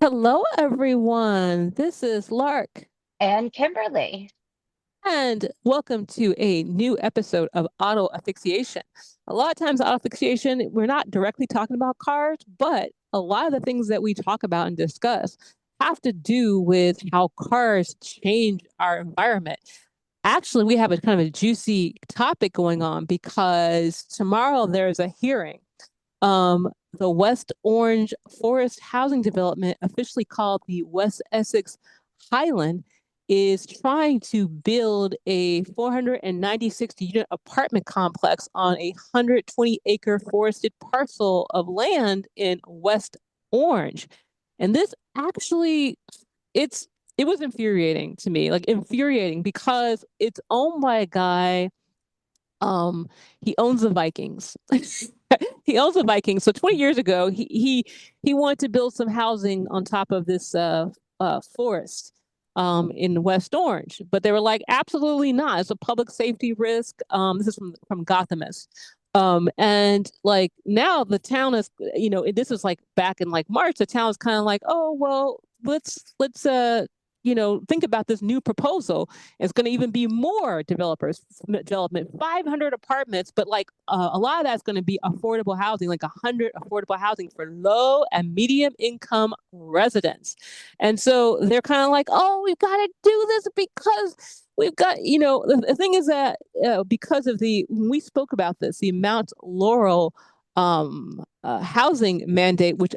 Hello, everyone. This is Lark, And Kimberly. and welcome to a new episode of Auto Asphyxiation. A lot of times, auto asphyxiation, we're not directly talking about cars, but a lot of the things that we talk about and discuss have to do with how cars change our environment. Actually, we have a kind of a juicy topic going on because tomorrow there's a hearing. Um, the West Orange Forest Housing Development, officially called the West Essex Highland, is trying to build a 496 unit apartment complex on a 120-acre forested parcel of land in West Orange. And this actually, it's it was infuriating to me, like infuriating because it's owned by a guy. Um, he owns the Vikings. He owns the Vikings. So 20 years ago, he wanted to build some housing on top of this forest in West Orange, but they were like, absolutely not. It's a public safety risk. This is from Gothamist. And like now the town is, this is like back in like March, the town is kind of like, oh well, let's think about this new proposal. It's going to even be more development, 500 apartments, but like a lot of that's going to be affordable housing, like 100 affordable housing for low and medium income residents. And so they're kind of like, oh, we've got to do this because we've got, the thing is that because of when we spoke about this, the Mount Laurel housing mandate, which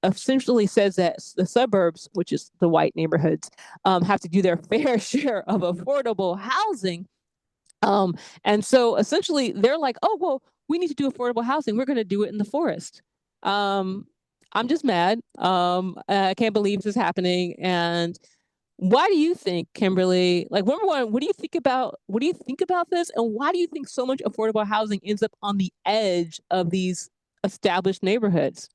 essentially says that the suburbs, which is the white neighborhoods, have to do their fair share of affordable housing. Um, and so essentially, they're like, oh well, we need to do affordable housing. We're going to do it in the forest. Um, I'm just mad. I can't believe this is happening, and why do you think, Kimberly? Like, number one, what do you think about this, and why do you think so much affordable housing ends up on the edge of these established neighborhoods?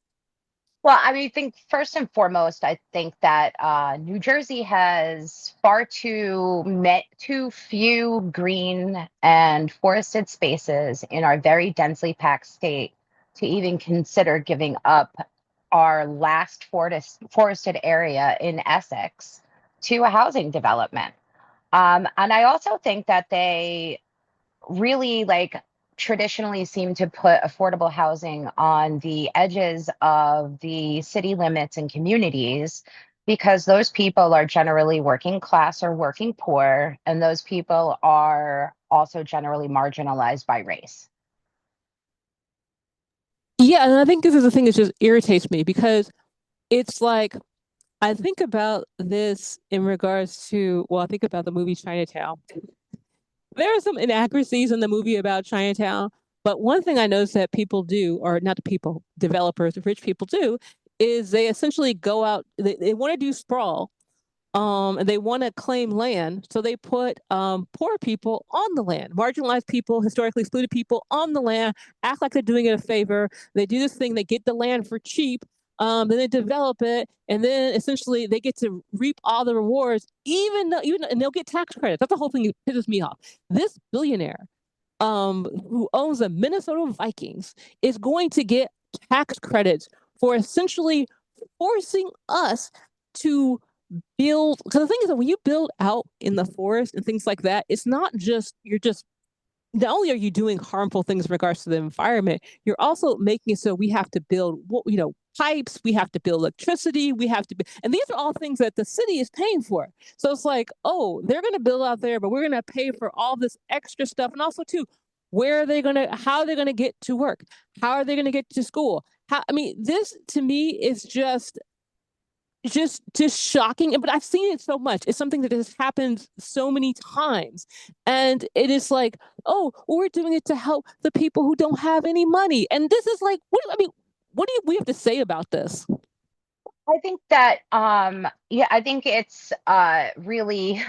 Well, I mean, I think first and foremost, I think that New Jersey has too few green and forested spaces in our very densely packed state to even consider giving up our last forested area in Essex to a housing development. And I also think that they really like traditionally seem to put affordable housing on the edges of the city limits and communities because those people are generally working class or working poor, and those people are also generally marginalized by race. Yeah, and I think this is the thing that just irritates me because it's like I think about this in regards to, well, I think about the movie Chinatown. There are some inaccuracies in the movie about Chinatown, but one thing I noticed that people do, or not the people, developers, rich people do, is they essentially go out, they want to do sprawl, and they want to claim land. So they put poor people on the land, marginalized people, historically excluded people on the land, act like they're doing it a favor. They do this thing, they get the land for cheap. Then they develop it, and then essentially they get to reap all the rewards, and they'll get tax credits. That's the whole thing that pisses me off. This billionaire, who owns the Minnesota Vikings, is going to get tax credits for essentially forcing us to build, because the thing is that when you build out in the forest and things like that, it's not just you're just not only are you doing harmful things in regards to the environment, you're also making it so we have to build pipes, we have to build electricity, and these are all things that the city is paying for. So it's like, oh, they're going to build out there, but we're going to pay for all this extra stuff. And also too, how are they going to get to work? How are they going to get to school? I mean, this to me is just shocking, but I've seen it so much. It's something that has happened so many times, and it is like, oh, we're doing it to help the people who don't have any money. And this is like, what do we have to say about this? I think that yeah, I think it's really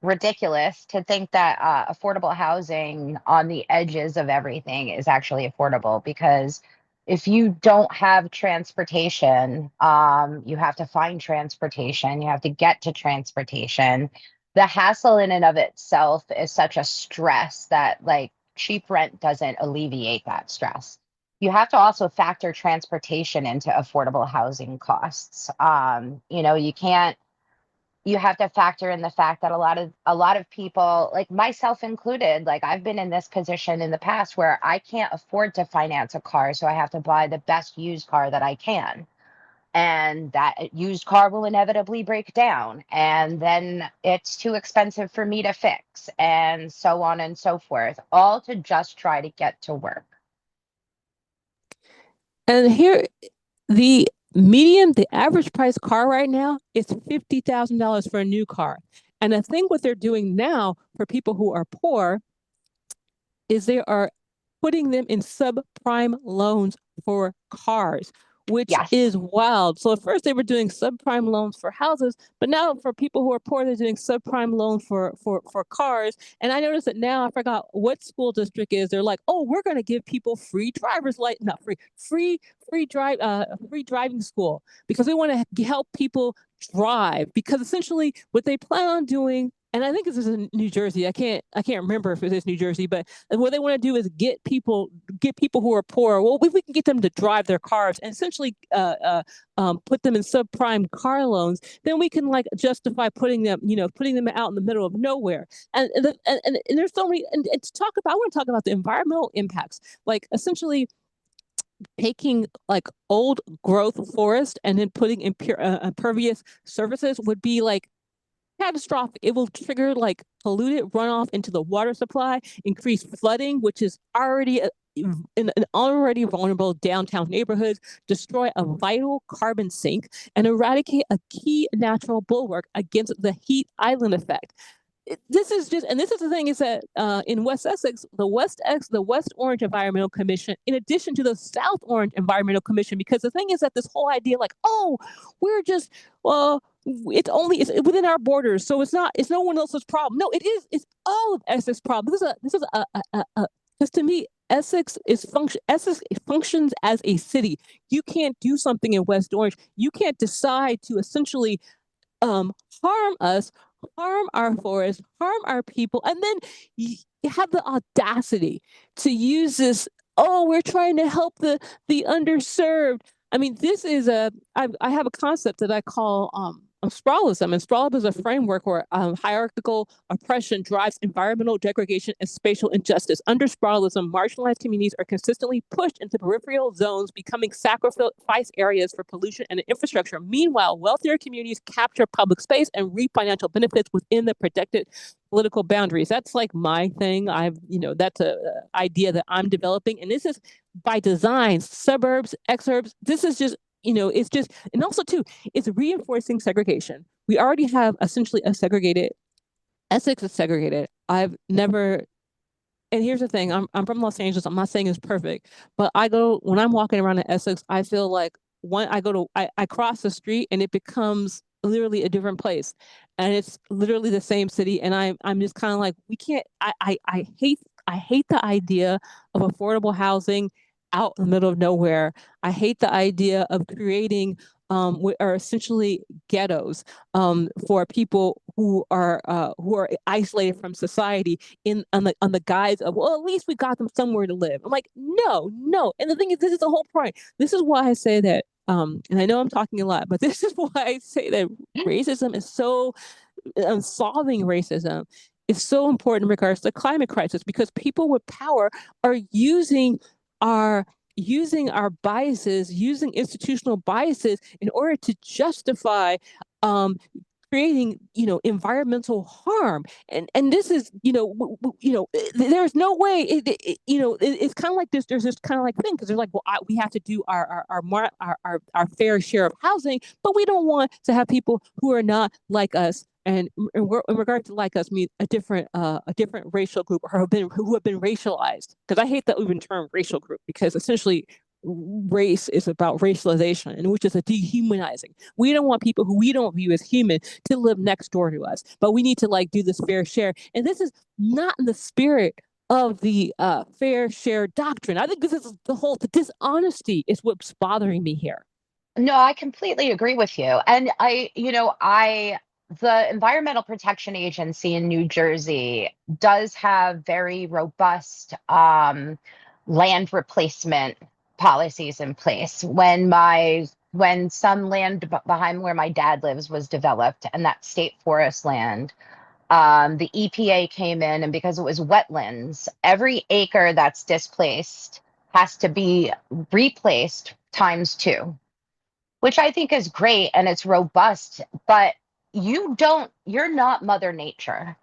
ridiculous to think that affordable housing on the edges of everything is actually affordable because if you don't have transportation, you have to find transportation, you have to get to transportation. The hassle in and of itself is such a stress that like cheap rent doesn't alleviate that stress. you have to also factor transportation into affordable housing costs. You can't, you have to factor in the fact that a lot of people, like myself included, like I've been in this position in the past where I can't afford to finance a car, so I have to buy the best used car that I can. And that used car will inevitably break down, and then it's too expensive for me to fix, and so on and so forth, all to just try to get to work. And here, the average price car right now is $50,000 for a new car. And I think what they're doing now for people who are poor is they are putting them in subprime loans for cars, which Yes. is wild. So at first they were doing subprime loans for houses, but now for people who are poor, they're doing subprime loans for cars. And I noticed that now I forgot what school district is. They're like, oh, we're going to give people free driver's license, not free driving school because we want to help people drive. Because essentially, what they plan on doing, and I think this is in New Jersey. I can't remember if it is New Jersey, but what they want to do is get people who are poor. Well, if we can get them to drive their cars and essentially put them in subprime car loans, then we can like justify putting them out in the middle of nowhere. And there's so many. And to talk about, I want to talk about the environmental impacts, like essentially taking like old growth forest and then putting impervious surfaces would be like catastrophic. It will trigger like polluted runoff into the water supply, increase flooding, which is already in an already vulnerable downtown neighborhoods, destroy a vital carbon sink, and eradicate a key natural bulwark against the heat island effect. This is just, and this is the thing is that in West Essex, the West Orange Environmental Commission, in addition to the South Orange Environmental Commission, because the thing is that this whole idea, like, oh, we're just, well, it's within our borders, so it's no one else's problem. No, it's all of Essex problem. Because to me, Essex functions as a city. You can't do something in West Orange. You can't decide to essentially um harm us, harm our forests, harm our people, and then you have the audacity to use this. Oh, we're trying to help the underserved. I mean, this is I have a concept that I call sprawlism, and sprawlism is a framework where hierarchical oppression drives environmental degradation and spatial injustice. Under sprawlism, marginalized communities are consistently pushed into peripheral zones, becoming sacrifice areas for pollution and infrastructure. Meanwhile, wealthier communities capture public space and reap financial benefits within the protected political boundaries. That's like my thing. That's a idea that I'm developing, and this is by design. Suburbs, exurbs. This is just it's just, and also too, it's reinforcing segregation. We already have essentially a segregated Essex is segregated. I've never, and here's the thing, I'm from Los Angeles. I'm not saying it's perfect, but I go when I'm walking around in Essex, I feel like I cross the street and it becomes literally a different place. And it's literally the same city. And I'm just kind of like, we can't I hate the idea of affordable housing out in the middle of nowhere. I hate the idea of creating are essentially ghettos for people who are isolated from society in on the guise of, well, at least we got them somewhere to live. I'm like, no, no. And the thing is, this is the whole point. This is why I say that. And I know I'm talking a lot, but this is why I say that racism is so solving racism is so important in regards to the climate crisis, because people with power are our using our biases, using institutional biases in order to justify um, creating environmental harm. And this is there's no way it's kind of like this. There's this kind of like thing because they're like, well, we have to do our fair share of housing, but we don't want to have people who are not like us. And in regard to like us, mean a different racial group, or who have been racialized. Because I hate that even term racial group, because essentially race is about racialization, and which is a dehumanizing. We don't want people who we don't view as human to live next door to us, but we need to like do this fair share. And this is not in the spirit of the fair share doctrine. I think this is the dishonesty is what's bothering me here. No, I completely agree with you. And the Environmental Protection Agency in New Jersey does have very robust land replacement policies in place. When some land behind where my dad lives was developed, and that state forest land, the EPA came in, and because it was wetlands, every acre that's displaced has to be replaced times two, which I think is great and it's robust. But you're not Mother Nature.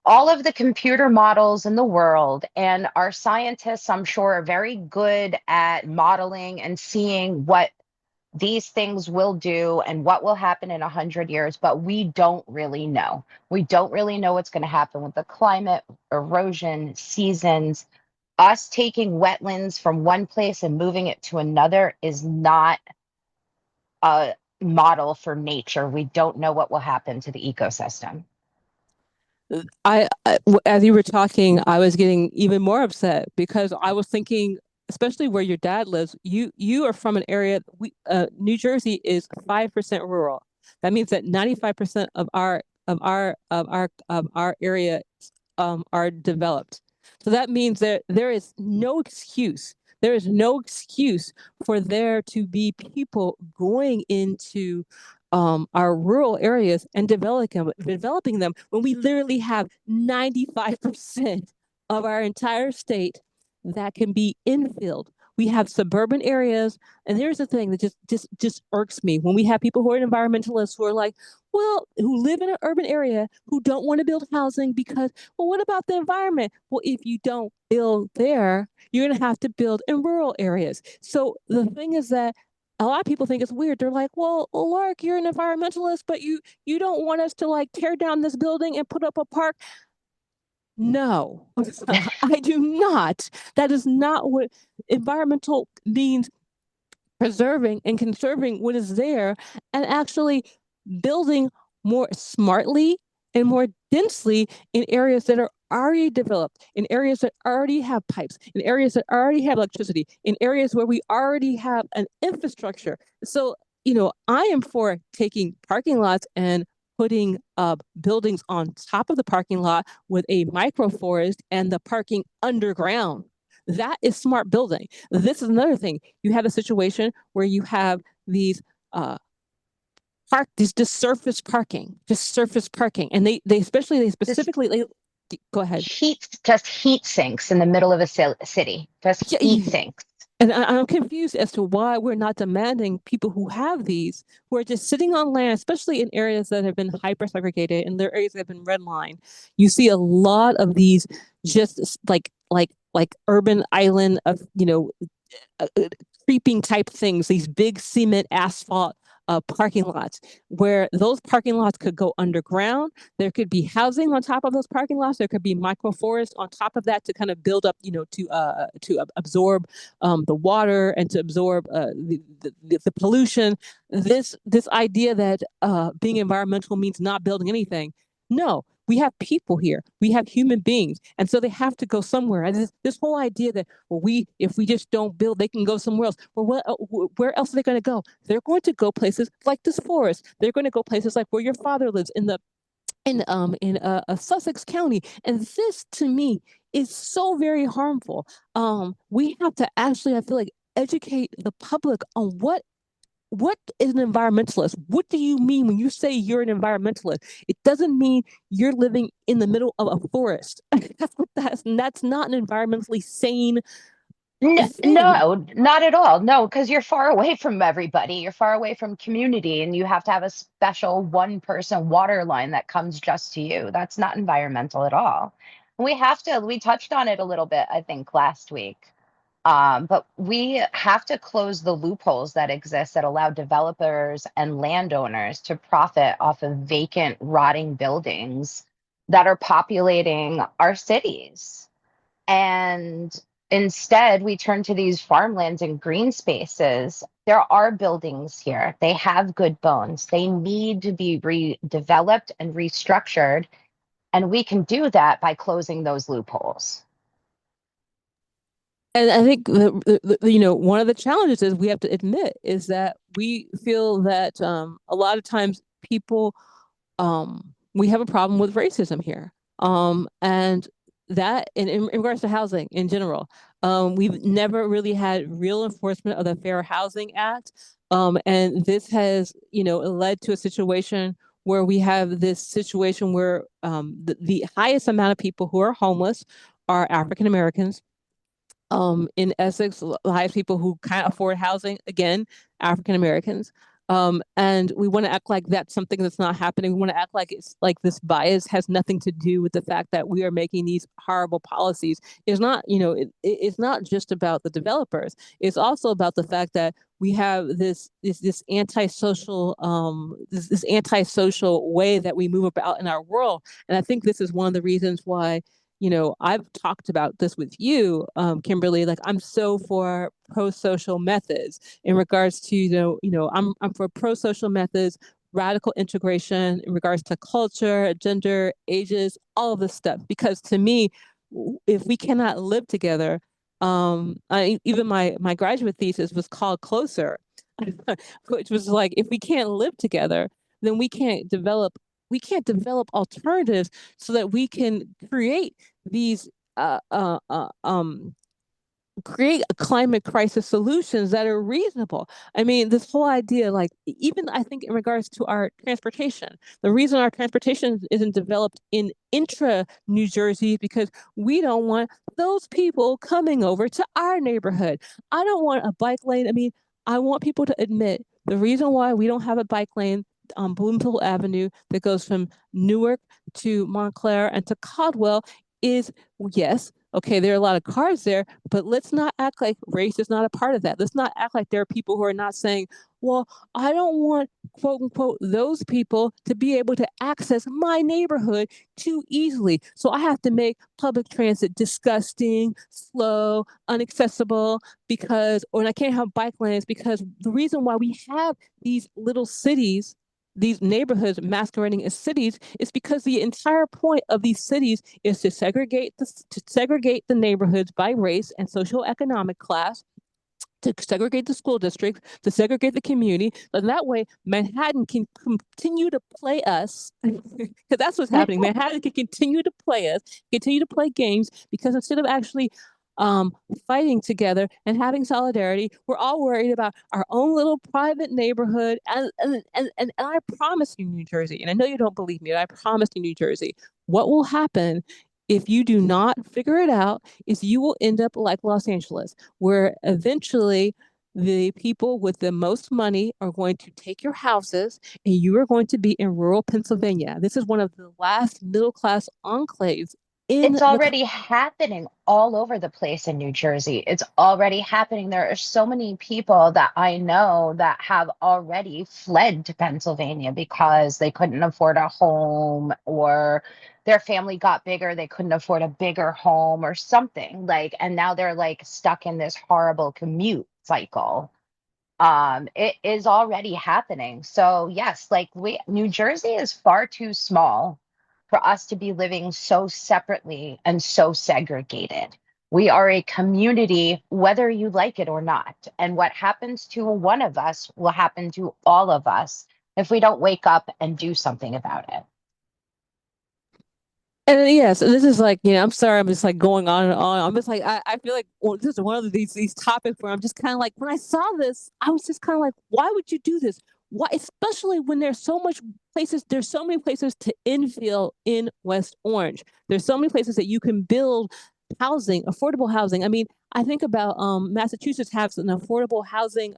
All of the computer models in the world, and our scientists, I'm sure, are very good at modeling and seeing what these things will do and what will happen in 100 years, but we don't really know. We don't really know what's going to happen with the climate, erosion, seasons. Us taking wetlands from one place and moving it to another is not a model for nature. We don't know what will happen to the ecosystem. As you were talking, I was getting even more upset because I was thinking, especially where your dad lives, you are from an area, New Jersey is 5% rural. That means that 95% of our area are developed. So that means that there is no excuse. There is no excuse for there to be people going into our rural areas and developing them when we literally have 95% of our entire state that can be infilled. We have suburban areas, and here's the thing that just irks me when we have people who are environmentalists who are like, well, who live in an urban area who don't want to build housing because, well, what about the environment? Well, if you don't build there, you're going to have to build in rural areas. So the thing is that a lot of people think it's weird. They're like, well, Lark, you're an environmentalist, but you don't want us to like tear down this building and put up a park. No, I do not. That is not what environmental means, preserving and conserving what is there and actually building more smartly and more densely in areas that are already developed, in areas that already have pipes, in areas that already have electricity, in areas where we already have an infrastructure. So, I am for taking parking lots and putting buildings on top of the parking lot with a microforest and the parking underground. That is smart building. This is another thing. You have a situation where you have these these just surface parking, and they Just specifically go ahead. just heat sinks in the middle of a city. Just heat Yeah, sinks. and I'm confused as to why we're not demanding people who have these, who are just sitting on land, especially in areas that have been hyper segregated and their areas that have been redlined. You see a lot of these just like urban island of creeping type things, these big cement asphalt parking lots, where those parking lots could go underground. There could be housing on top of those parking lots. There could be microforest on top of that to kind of build up, to absorb the water and to absorb the pollution. This idea that being environmental means not building anything. No, we have people here. We have human beings, and so they have to go somewhere. And this whole idea that, well, if we just don't build, they can go somewhere else. Well, where else are they going to go? They're going to go places like this forest. They're going to go places like where your father lives in Sussex County. And this, to me, is so very harmful. We have to actually, I feel like, educate the public on what is an environmentalist? What do you mean when you say you're an environmentalist? It doesn't mean you're living in the middle of a forest. That's not an environmentally sane thing. No, not at all. No, because you're far away from everybody. You're far away from community, and you have to have a special one person water line that comes just to you. That's not environmental at all. We touched on it a little bit, I think, last week. But we have to close the loopholes that exist that allow developers and landowners to profit off of vacant, rotting buildings that are populating our cities. And instead, we turn to these farmlands and green spaces. There are buildings here. They have good bones. They need to be redeveloped and restructured. And we can do that by closing those loopholes. And I think one of the challenges is we have to admit is that we feel that a lot of times people we have a problem with racism here. And that in regards to housing in general, we've never really had real enforcement of the Fair Housing Act. And this has, led to a situation where we have this situation where the highest amount of people who are homeless are African Americans. In Essex, the highest people who can't afford housing, again, African Americans. And we want to act like that's something that's not happening. We want to act like it's like this bias has nothing to do with the fact that we are making these horrible policies. It's not, it's not just about the developers. It's also about the fact that we have this antisocial this antisocial way that we move about in our world. And I think this is one of the reasons why I've talked about this with you, Kimberly. Like, I'm so for pro-social methods in regards to, I'm for pro-social methods, radical integration in regards to culture, gender, ages, all of this stuff. Because to me, if we cannot live together, even my graduate thesis was called Closer, which was like, if we can't live together, then we can't develop alternatives so that we can these uh, uh, uh, um, create a climate crisis solutions that are reasonable. I mean, this whole idea, like, even I think in regards to our transportation, the reason our transportation isn't developed in intra New Jersey is because we don't want those people coming over to our neighborhood. I don't want a bike lane. I mean, I want people to admit the reason why we don't have a bike lane on Bloomfield Avenue that goes from Newark to Montclair and to Caldwell is, yes, okay, there are a lot of cars there, but let's not act like race is not a part of that. Let's not act like there are people who are not saying, well, I don't want, quote unquote, those people to be able to access my neighborhood too easily. So I have to make public transit disgusting, slow, inaccessible or I can't have bike lanes because the reason why we have these little cities, these neighborhoods masquerading as cities, is because the entire point of these cities is to segregate the neighborhoods by race and social-economic class, to segregate the school districts, to segregate the community. But that way, Manhattan can continue to play us, because that's what's happening. Manhattan can continue to play us, continue to play games, because instead of actually fighting together and having solidarity, we're all worried about our own little private neighborhood. And I promise you, New Jersey, and I know you don't believe me, but I promise you, New Jersey, what will happen if you do not figure it out is you will end up like Los Angeles, where eventually the people with the most money are going to take your houses and you are going to be in rural Pennsylvania. This is one of the last middle class enclaves in It's the already happening all over the place in New Jersey. It's already happening. There are so many people that I know that have already fled to Pennsylvania because they couldn't afford a home, or their family got bigger, they couldn't afford a bigger home or something. Like, and now they're like stuck in this horrible commute cycle. It is already happening. So yes, like, New Jersey is far too small for us to be living so separately and so segregated. We are a community, whether you like it or not. And what happens to one of us will happen to all of us if we don't wake up and do something about it. And yes, this is like, I'm sorry, I'm just like going on and on. I'm just like, I feel like, well, this is one of these topics where I'm just kind of like, when I saw this, I was just kind of like, why would you do this? Why, especially when there's so many places to infill in West Orange. There's so many places that you can build housing, affordable housing. I mean, I think about Massachusetts has an affordable housing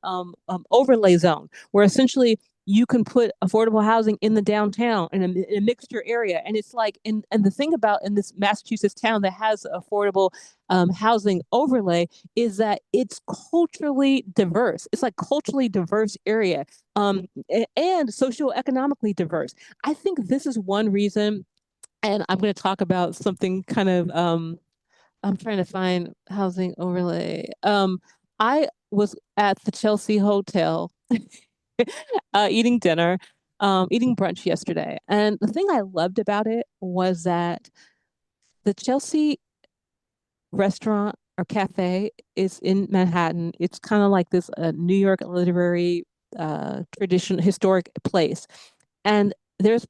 overlay zone where essentially you can put affordable housing in the downtown in a mixture area. And it's like, and the thing about in this Massachusetts town that has affordable housing overlay is that it's culturally diverse. It's like culturally diverse area, and socioeconomically diverse. I think this is one reason, and I'm going to talk about something kind of, I'm trying to find housing overlay. I was at the Chelsea Hotel eating dinner, eating brunch yesterday. And the thing I loved about it was that the Chelsea restaurant or cafe is in Manhattan. It's kind of like this New York literary historic place. And there's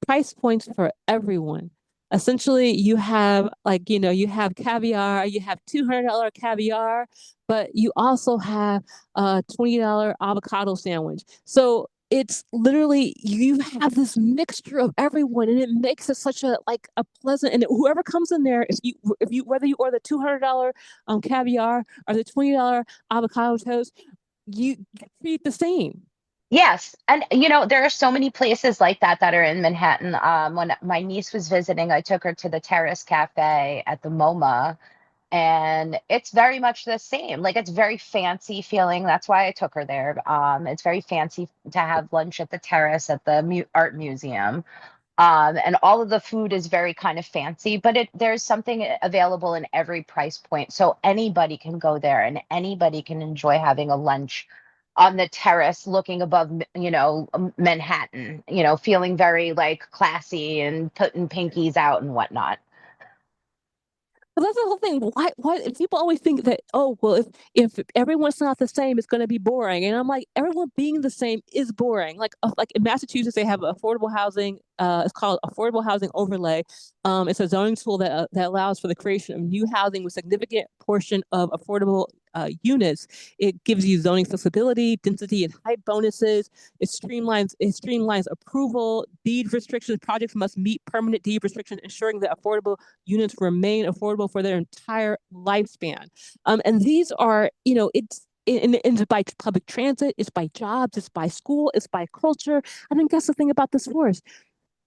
price points for everyone. Essentially, you have like, you have caviar, you have $200 caviar, but you also have a $20 avocado sandwich. So it's literally you have this mixture of everyone, and it makes it such a like a pleasant. And whoever comes in there, if you whether you order the $200 caviar or the $20 avocado toast, you treat the same. Yes, and there are so many places like that that are in Manhattan. When my niece was visiting, I took her to the Terrace Cafe at the MoMA, and it's very much the same. Like it's very fancy feeling. That's why I took her there. It's very fancy to have lunch at the Terrace at the Art Museum. And all of the food is very kind of fancy, but there's something available in every price point. So anybody can go there and anybody can enjoy having a lunch on the terrace looking above, Manhattan, feeling very like classy and putting pinkies out and whatnot. But that's the whole thing. Why people always think that, oh, well, if everyone's not the same, it's going to be boring. And I'm like, everyone being the same is boring. Like in Massachusetts, they have affordable housing. It's called affordable housing overlay. It's a zoning tool that allows for the creation of new housing with significant portion of affordable units. It gives you zoning flexibility, density, and height bonuses. It streamlines approval, deed restrictions. Projects must meet permanent deed restrictions, ensuring that affordable units remain affordable for their entire lifespan. And these are, it's by public transit, it's by jobs, it's by school, it's by culture. I think that's the thing about this forest.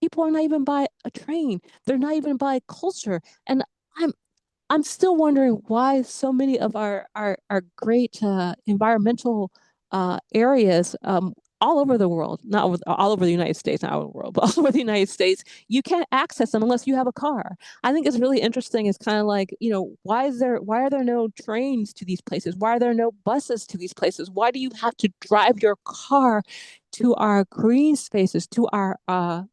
People are not even by a train. They're not even by culture. And I'm I'm still wondering why so many of our great environmental areas all over the world, not all over the United States, not all over the world, but all over the United States, you can't access them unless you have a car. I think it's really interesting. It's kind of like, why are there no trains to these places? Why are there no buses to these places? Why do you have to drive your car to our green spaces, to our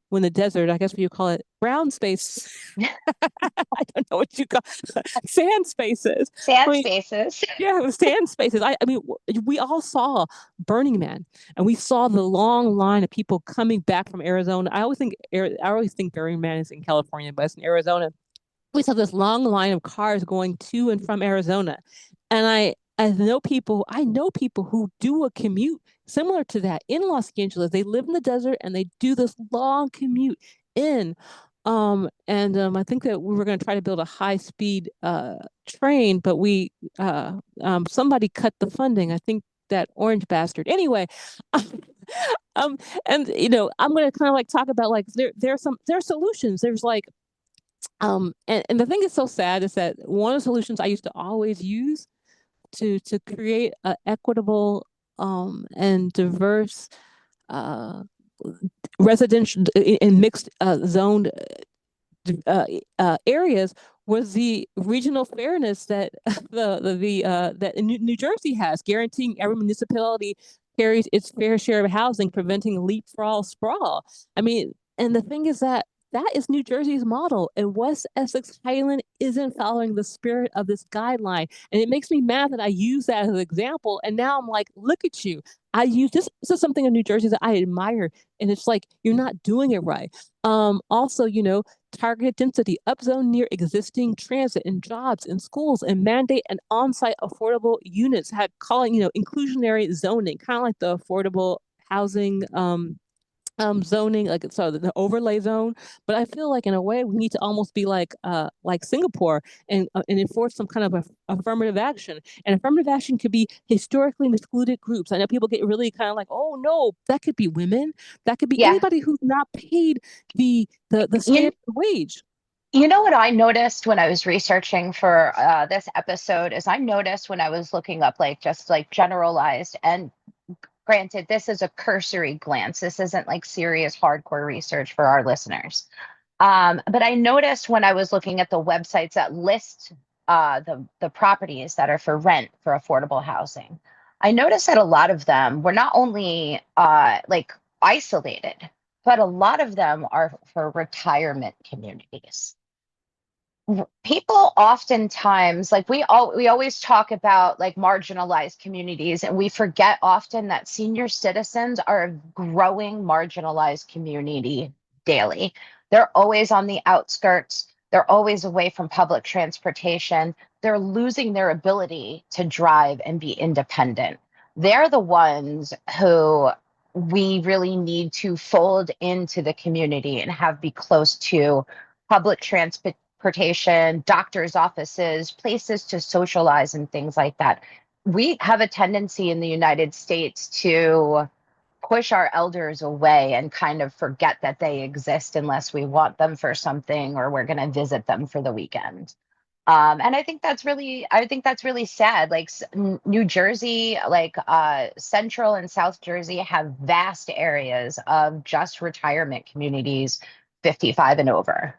when the desert, I guess what you call it, brown space. I don't know what you call sand spaces. I Sad mean, spaces. yeah, it was sand spaces. I mean, we all saw Burning Man, and we saw the long line of people coming back from Arizona. I always think Burning Man is in California, but it's in Arizona. We saw this long line of cars going to and from Arizona, and I know people who do a commute similar to that in Los Angeles. They live in the desert and they do this long commute in. And I think that we were going to try to build a high speed train, but somebody cut the funding. I think that orange bastard. Anyway, um, and I'm going to kind of like talk about like there are solutions. There's like and the thing that's so sad is that one of the solutions I used to always use to create an equitable and diverse uh, residential and mixed zoned areas was the regional fairness that that New Jersey has, guaranteeing every municipality carries its fair share of housing, preventing leapfrog sprawl. I mean, and the thing is that is New Jersey's model, and West Essex Highland isn't following the spirit of this guideline, and it makes me mad that I use that as an example. And now I'm like, look at you. I use this. This is something in New Jersey that I admire, and it's like you're not doing it right. Also, target density, upzone near existing transit and jobs and schools, and mandate an on-site affordable units, had calling, inclusionary zoning, kind of like the affordable housing zoning, like so the overlay zone. But I feel like in a way we need to almost be like Singapore, and enforce some kind of affirmative action. And affirmative action could be historically excluded groups. I know people get really kind of like, oh no, that could be women, that could be Yeah. anybody who's not paid the You, standard wage. you know what I noticed when I was researching for this episode is I noticed when I was looking up like just like generalized, and granted, this is a cursory glance. This isn't like serious hardcore research for our listeners. But I noticed when I was looking at the websites that list the properties that are for rent for affordable housing, I noticed that a lot of them were not only like isolated, but a lot of them are for retirement communities. People oftentimes, like we always talk about like marginalized communities, and we forget often that senior citizens are a growing marginalized community daily. They're always on the outskirts. They're always away from public transportation. They're losing their ability to drive and be independent. They're the ones who we really need to fold into the community and have be close to public transportation, doctors' offices, places to socialize, and things like that. We have a tendency in the United States to push our elders away and kind of forget that they exist unless we want them for something or we're going to visit them for the weekend. And I think that's really sad. Like New Jersey, like Central and South Jersey have vast areas of just retirement communities, 55 and over.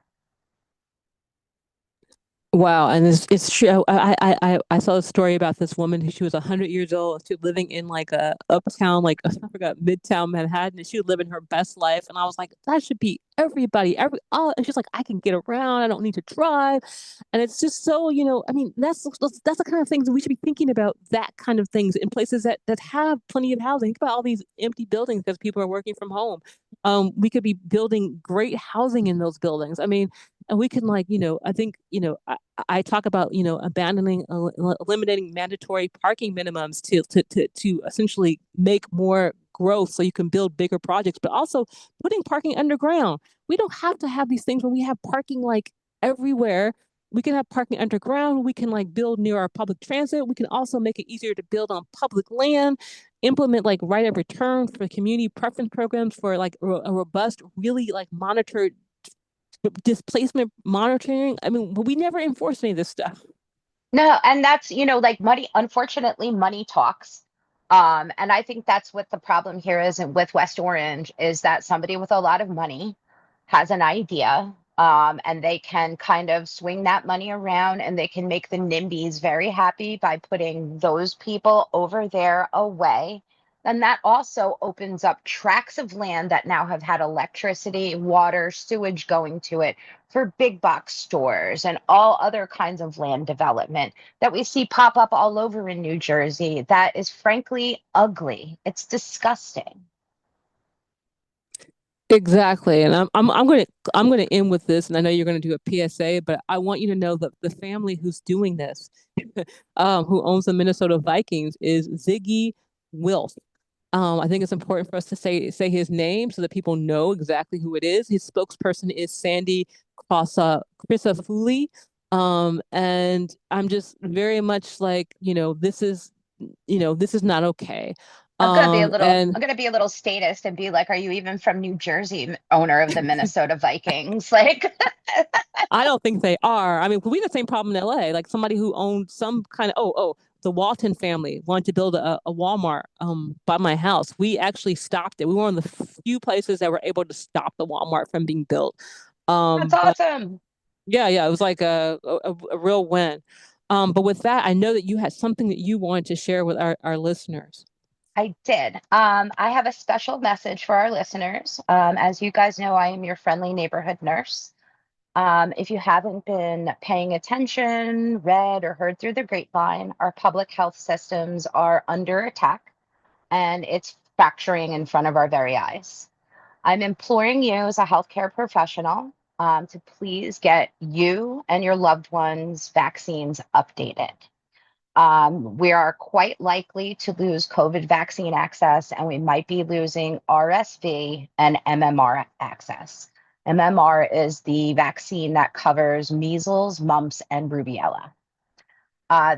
Wow, and it's true. I saw a story about this woman who she was 100 years old. She was living in like a uptown, like I forgot, Midtown Manhattan, and she was living her best life. And I was like, that should be everybody. And she's like, I can get around. I don't need to drive. And it's just so, I mean, that's the kind of things that we should be thinking about. That kind of things in places that have plenty of housing. Think about all these empty buildings because people are working from home. We could be building great housing in those buildings. I mean, and we can like, I think, I talk about, abandoning, eliminating mandatory parking minimums to essentially make more growth so you can build bigger projects, but also putting parking underground. We don't have to have these things when we have parking like everywhere. We can have parking underground. We can like build near our public transit. We can also make it easier to build on public land, implement like right of return for community preference programs for like a robust, really like monitored displacement monitoring. I mean, we never enforce any of this stuff. No, and that's, like money, unfortunately, money talks. And I think that's what the problem here is with West Orange is that somebody with a lot of money has an idea, and they can kind of swing that money around and they can make the NIMBYs very happy by putting those people over there away. And that also opens up tracts of land that now have had electricity, water, sewage going to it for big box stores and all other kinds of land development that we see pop up all over in New Jersey. That is frankly ugly. It's disgusting. Exactly. And I'm gonna end with this, and I know you're gonna do a PSA, but I want you to know that the family who's doing this, who owns the Minnesota Vikings, is Ziggy Wilf. I think it's important for us to say his name so that people know exactly who it is. His spokesperson is Sandy Crisafulli. And I'm just very much like, this is not okay. And I'm gonna be a little statist and be like, are you even from New Jersey, owner of the Minnesota Vikings? Like, I don't think they are. I mean, we had the same problem in LA. Like somebody who owned some kind of the Walton family wanted to build a Walmart by my house. We actually stopped it. We were one of the few places that were able to stop the Walmart from being built. that's But awesome. yeah, it was like a real win. But with that, I know that you had something that you wanted to share with our listeners. I did. I have a special message for our listeners. As you guys know, I am your friendly neighborhood nurse. If you haven't been paying attention, read, or heard through the grapevine, our public health systems are under attack and it's fracturing in front of our very eyes. I'm imploring you as a healthcare professional to please get you and your loved ones' vaccines updated. We are quite likely to lose COVID vaccine access, and we might be losing RSV and MMR access. MMR is the vaccine that covers measles, mumps, and rubella.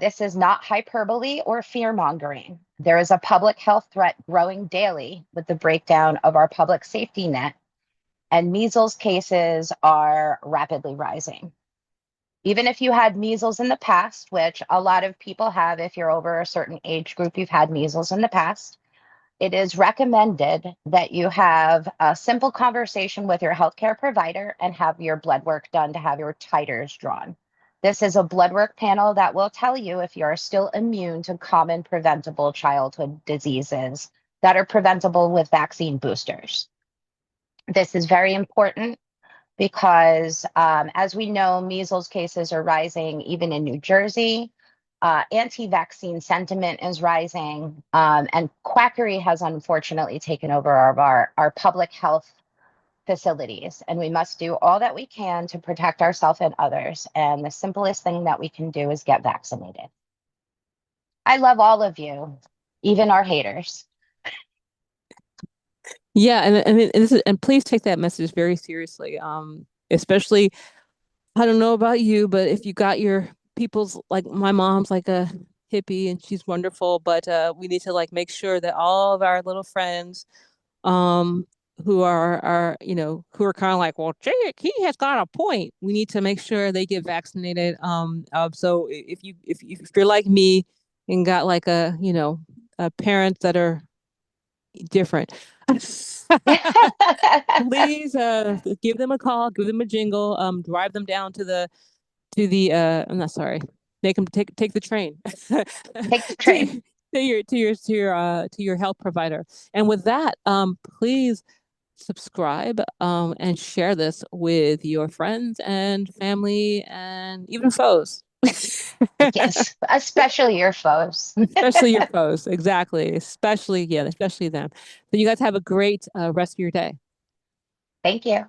This is not hyperbole or fear mongering. There is a public health threat growing daily with the breakdown of our public safety net, and measles cases are rapidly rising. Even if you had measles in the past, which a lot of people have, if you're over a certain age group, you've had measles in the past, it is recommended that you have a simple conversation with your healthcare provider and have your blood work done to have your titers drawn. This is a blood work panel that will tell you if you're still immune to common preventable childhood diseases that are preventable with vaccine boosters. This is very important because, as we know, measles cases are rising even in New Jersey. Anti-vaccine sentiment is rising, and quackery has unfortunately taken over our public health facilities, and we must do all that we can to protect ourselves and others. And the simplest thing that we can do is get vaccinated. I love all of you, even our haters. Yeah, and please take that message very seriously. Especially I don't know about you, but if you got your people's like my mom's like a hippie and she's wonderful, but we need to like make sure that all of our little friends um who are who are kind of like, well, Jake, he has got a point. We need to make sure they get vaccinated. So if you're like me and got like parents that are different. Please give them a call, give them a jingle, drive them down I'm not sorry. Make them take the train Take the to train. to your health provider. And with that, please subscribe and share this with your friends and family and even foes. Yes, especially your foes. Especially your foes. Exactly. Especially them. So you guys have a great rest of your day. Thank you.